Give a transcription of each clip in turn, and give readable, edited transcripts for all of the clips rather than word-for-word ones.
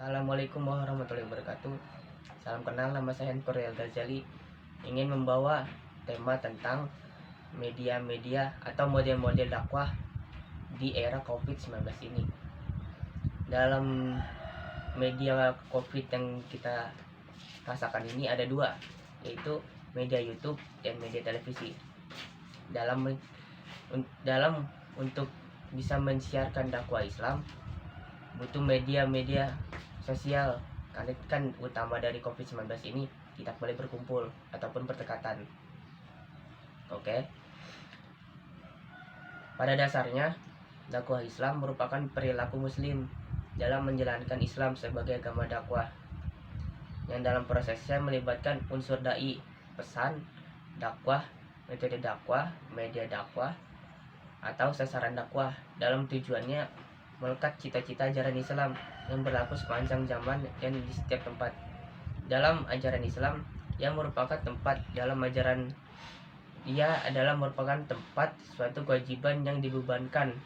Assalamualaikum warahmatullahi wabarakatuh. Salam kenal, nama saya Henry Ghazali. Ingin membawa tema tentang media-media atau model-model dakwah di era COVID-19 ini. Dalam media COVID yang kita rasakan ini ada dua, yaitu media YouTube dan media televisi. Dalam untuk bisa mensiarkan dakwah Islam butuh media-media sosial, karena kan utama dari COVID-19 ini tidak boleh berkumpul ataupun berdekatan. Oke. Pada dasarnya, dakwah Islam merupakan perilaku muslim dalam menjalankan Islam sebagai agama dakwah, yang dalam prosesnya melibatkan unsur dai, pesan, dakwah, metode dakwah, media dakwah, atau sasaran dakwah dalam tujuannya melekat cita-cita ajaran Islam yang berlaku sepanjang zaman dan di setiap tempat. Dalam ajaran Islam yang merupakan tempat dalam ajaran, ia adalah merupakan tempat suatu kewajiban yang dibebankan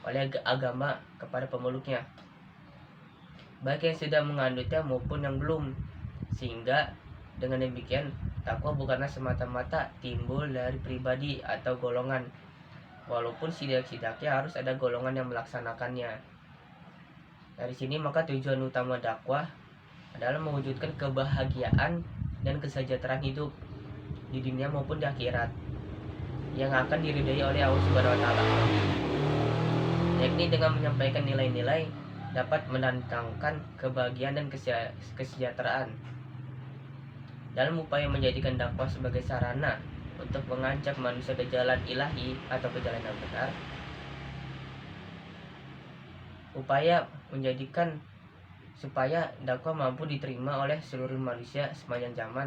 oleh agama kepada pemeluknya, baik yang sudah menganutnya maupun yang belum. Sehingga dengan demikian, dakwah bukanlah semata-mata timbul dari pribadi atau golongan, walaupun sidak-sidaknya harus ada golongan yang melaksanakannya. Dari sini maka tujuan utama dakwah adalah mewujudkan kebahagiaan dan kesejahteraan hidup di dunia maupun di akhirat yang akan diridhai oleh Allah Subhanahu wa taala. Yakni dengan menyampaikan nilai-nilai dapat mendatangkan kebahagiaan dan kesejahteraan. Dalam upaya menjadikan dakwah sebagai sarana untuk mengajak manusia ke jalan ilahi atau ke jalan yang benar, upaya menjadikan supaya dakwah mampu diterima oleh seluruh manusia sepanjang zaman,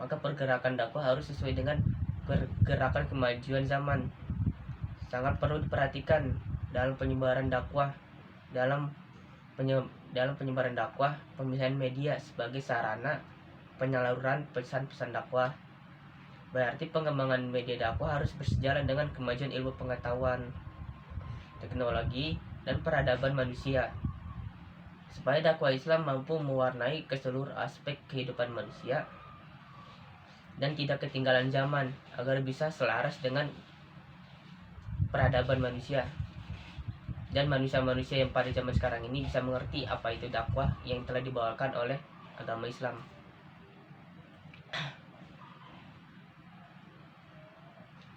maka pergerakan dakwah harus sesuai dengan pergerakan kemajuan zaman. Sangat perlu diperhatikan dalam penyebaran dakwah, dalam penyebaran dakwah, pemilihan media sebagai sarana penyaluran pesan-pesan dakwah. Berarti pengembangan media dakwah harus bersejalan dengan kemajuan ilmu pengetahuan, teknologi, dan peradaban manusia, supaya dakwah Islam mampu mewarnai keseluruh aspek kehidupan manusia dan tidak ketinggalan zaman, agar bisa selaras dengan peradaban manusia. Dan manusia-manusia yang pada zaman sekarang ini bisa mengerti apa itu dakwah yang telah dibawakan oleh agama Islam.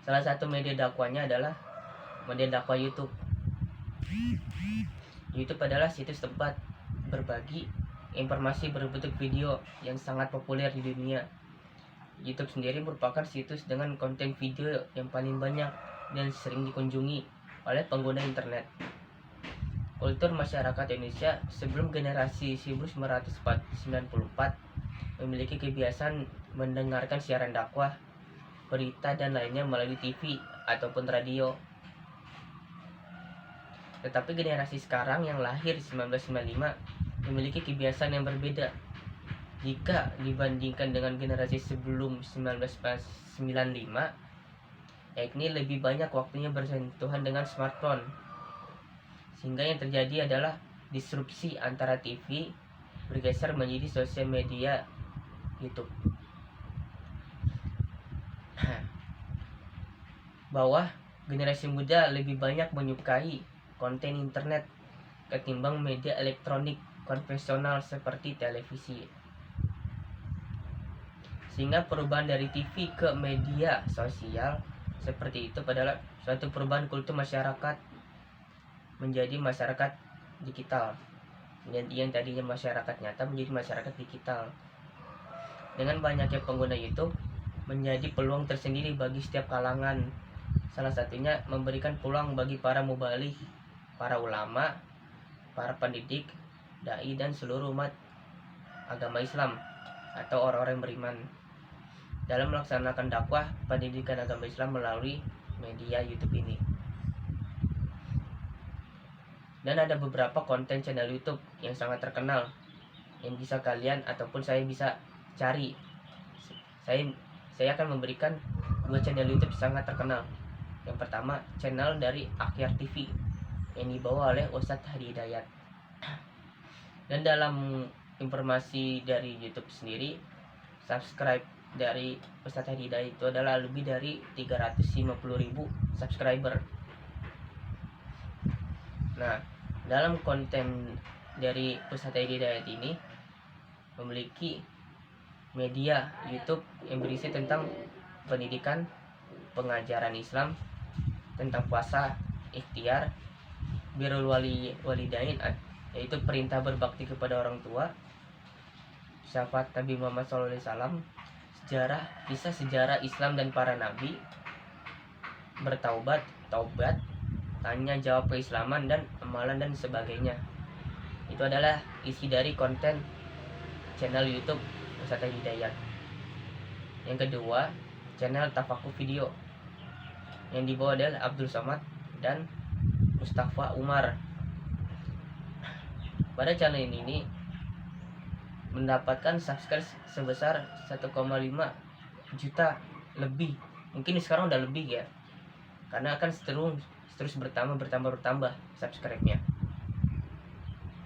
Salah satu media dakwahnya adalah media dakwah YouTube. YouTube adalah situs tempat berbagi informasi berbentuk video yang sangat populer di dunia. YouTube sendiri merupakan situs dengan konten video yang paling banyak dan sering dikunjungi oleh pengguna internet. Kultur masyarakat Indonesia sebelum generasi 1994 memiliki kebiasaan mendengarkan siaran dakwah, berita, dan lainnya melalui TV ataupun radio. Tetapi generasi sekarang yang lahir 1995 memiliki kebiasaan yang berbeda jika dibandingkan dengan generasi sebelum 1995, yakni lebih banyak waktunya bersentuhan dengan smartphone. Sehingga yang terjadi adalah disrupsi antara TV bergeser menjadi sosial media YouTube. Bahwa generasi muda lebih banyak menyukai konten internet ketimbang media elektronik konvensional seperti televisi. Sehingga perubahan dari TV ke media sosial seperti itu adalah suatu perubahan kultur masyarakat menjadi masyarakat digital, dan yang tadinya masyarakat nyata menjadi masyarakat digital. Dengan banyaknya pengguna YouTube menjadi peluang tersendiri bagi setiap kalangan. Salah satunya memberikan peluang bagi para mubaligh, para ulama, para pendidik, dai, dan seluruh umat agama Islam atau orang-orang yang beriman dalam melaksanakan dakwah pendidikan agama Islam melalui media YouTube ini. Dan ada beberapa konten channel YouTube yang sangat terkenal yang bisa kalian ataupun saya bisa cari. Saya akan memberikan dua channel YouTube sangat terkenal. Yang pertama, channel dari Akhyar TV yang dibawa oleh Ustadz Hadi Hidayat. Dan dalam informasi dari YouTube sendiri, subscribe dari Ustadz Hadi Hidayat itu adalah lebih dari 350.000 subscriber. Nah, dalam konten dari Ustadz Hadi Hidayat ini memiliki media YouTube yang berisi tentang pendidikan, pengajaran Islam, tentang puasa, ikhtiar, birrul walidain, yaitu perintah berbakti kepada orang tua, syafaat Nabi Muhammad SAW, sejarah, kisah sejarah Islam dan para nabi, bertaubat, taubat, tanya jawab keislaman dan amalan dan sebagainya. Itu adalah isi dari konten channel YouTube Ustadz Hidayat. Yang kedua, channel Tafakuh Video yang dibawa oleh Abdul Somad dan Mustafa Umar. Pada channel ini mendapatkan subscribe sebesar 1,5 juta lebih. Mungkin sekarang udah lebih ya, karena akan terus bertambah subscribe-nya.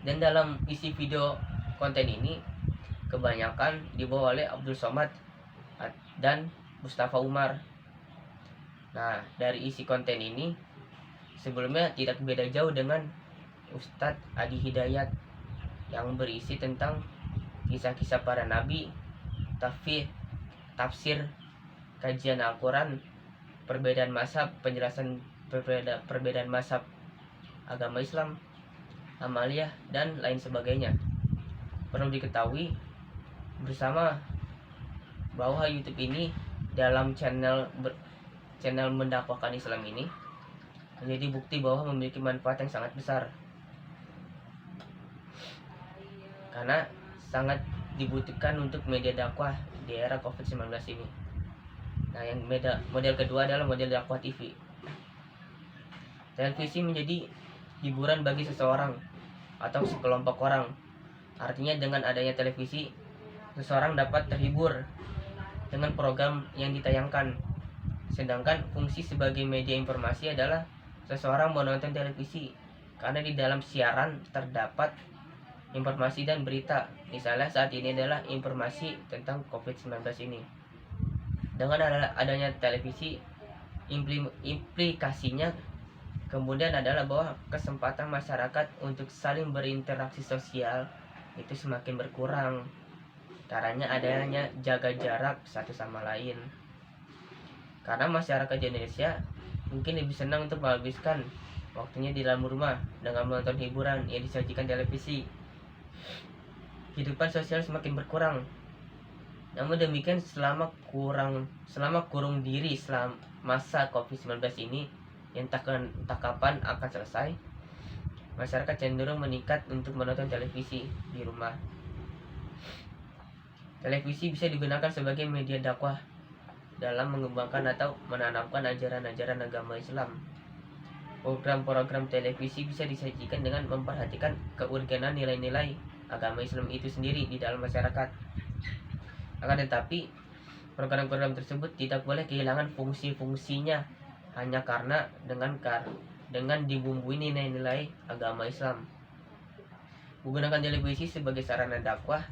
Dan dalam isi video konten ini kebanyakan dibawa oleh Abdul Somad dan Mustafa Umar. Nah, dari isi konten ini sebelumnya tidak beda jauh dengan Ustadz Hadi Hidayat yang berisi tentang kisah-kisah para nabi, tafsir, kajian Al-Quran, perbedaan mazhab, penjelasan perbedaan mazhab agama Islam, amaliyah, dan lain sebagainya. Perlu diketahui bersama bahwa YouTube ini dalam channel mendakwahkan Islam ini menjadi bukti bahwa memiliki manfaat yang sangat besar, karena sangat dibutuhkan untuk media dakwah di era COVID-19 ini. Nah, yang model kedua adalah model dakwah TV. Televisi menjadi hiburan bagi seseorang atau sekelompok orang. Artinya dengan adanya televisi, seseorang dapat terhibur dengan program yang ditayangkan. Sedangkan fungsi sebagai media informasi adalah seseorang menonton televisi karena di dalam siaran terdapat informasi dan berita. Misalnya saat ini adalah informasi tentang COVID-19 ini. Dengan adanya televisi, implikasinya kemudian adalah bahwa kesempatan masyarakat untuk saling berinteraksi sosial itu semakin berkurang. Caranya adanya jaga jarak satu sama lain. Karena masyarakat di Indonesia mungkin lebih senang untuk menghabiskan waktunya di dalam rumah dengan menonton hiburan yang disajikan televisi. Kehidupan sosial semakin berkurang. Namun demikian selama kurung diri selama masa COVID-19 ini yang tak kapan akan selesai, masyarakat cenderung meningkat untuk menonton televisi di rumah. Televisi bisa digunakan sebagai media dakwah dalam mengembangkan atau menanamkan ajaran-ajaran agama Islam. Program-program televisi bisa disajikan dengan memperhatikan keurgenan nilai-nilai agama Islam itu sendiri di dalam masyarakat. Akan tetapi, program-program tersebut tidak boleh kehilangan fungsi-fungsinya hanya karena dengan dibumbui nilai-nilai agama Islam. Menggunakan televisi sebagai sarana dakwah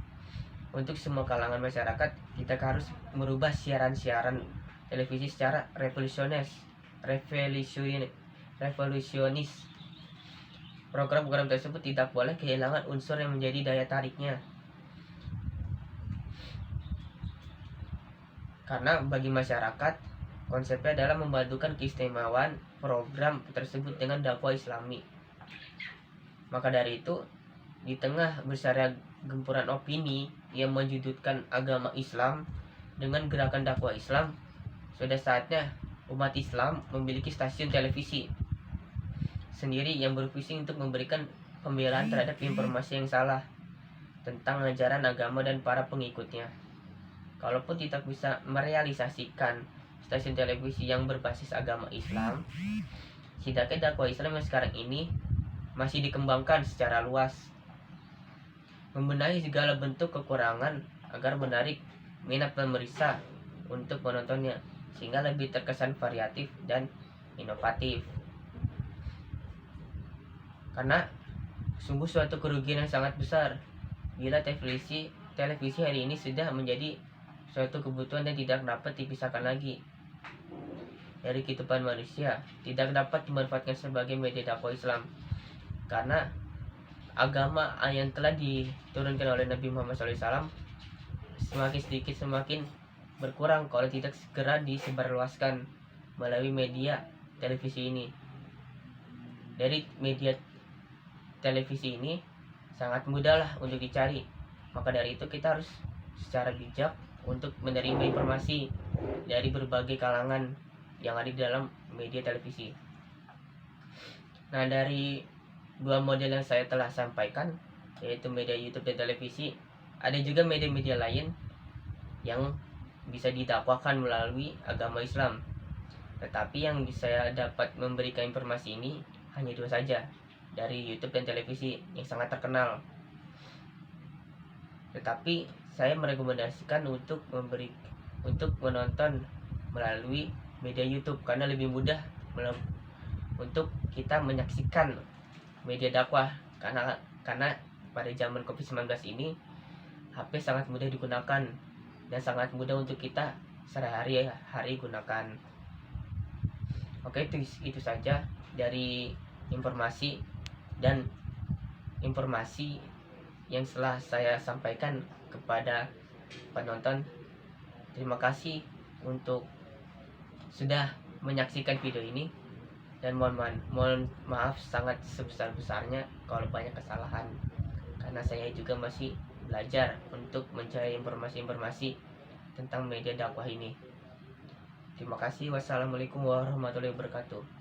untuk semua kalangan masyarakat, kita harus merubah siaran-siaran televisi secara revolusionis. Program-program tersebut tidak boleh kehilangan unsur yang menjadi daya tariknya. Karena bagi masyarakat, konsepnya adalah memadukan keistimewaan program tersebut dengan dakwah Islami. Maka dari itu, di tengah besarnya gempuran opini yang menjudutkan agama Islam dengan gerakan dakwah Islam, sudah saatnya umat Islam memiliki stasiun televisi sendiri yang bervisi untuk memberikan pembelaan terhadap informasi yang salah tentang ajaran agama dan para pengikutnya. Kalaupun tidak bisa merealisasikan stasiun televisi yang berbasis agama Islam, setidaknya dakwah Islam yang sekarang ini masih dikembangkan secara luas, membenahi segala bentuk kekurangan agar menarik minat pemirsa untuk menontonnya sehingga lebih terkesan variatif dan inovatif. Karena Sungguh suatu kerugian yang sangat besar bila televisi hari ini sudah menjadi suatu kebutuhan dan tidak dapat dipisahkan lagi dari kehidupan manusia, tidak dapat dimanfaatkan sebagai media dakwah Islam. Karena agama yang telah diturunkan oleh Nabi Muhammad SAW semakin sedikit semakin berkurang kalau tidak segera disebarluaskan melalui media televisi ini. Dari media televisi ini sangat mudahlah untuk dicari, maka dari itu kita harus secara bijak untuk menerima informasi dari berbagai kalangan yang ada di dalam media televisi. Nah, dari dua model yang saya telah sampaikan, yaitu media YouTube dan televisi, ada juga media-media lain yang bisa didakwakan melalui agama Islam. Tetapi yang saya dapat memberikan informasi ini hanya dua saja, dari YouTube dan televisi yang sangat terkenal. Tetapi saya merekomendasikan untuk menonton melalui media YouTube karena lebih mudah untuk kita menyaksikan media dakwah, karena pada zaman Covid-19 ini HP sangat mudah digunakan dan sangat mudah untuk kita sehari-hari gunakan. Oke, itu saja dari informasi yang telah saya sampaikan kepada penonton. Terima kasih untuk sudah menyaksikan video ini, dan mohon maaf sangat sebesar-besarnya kalau banyak kesalahan, karena saya juga masih belajar untuk mencari informasi-informasi tentang media dakwah ini. Terima kasih. Wassalamualaikum warahmatullahi wabarakatuh.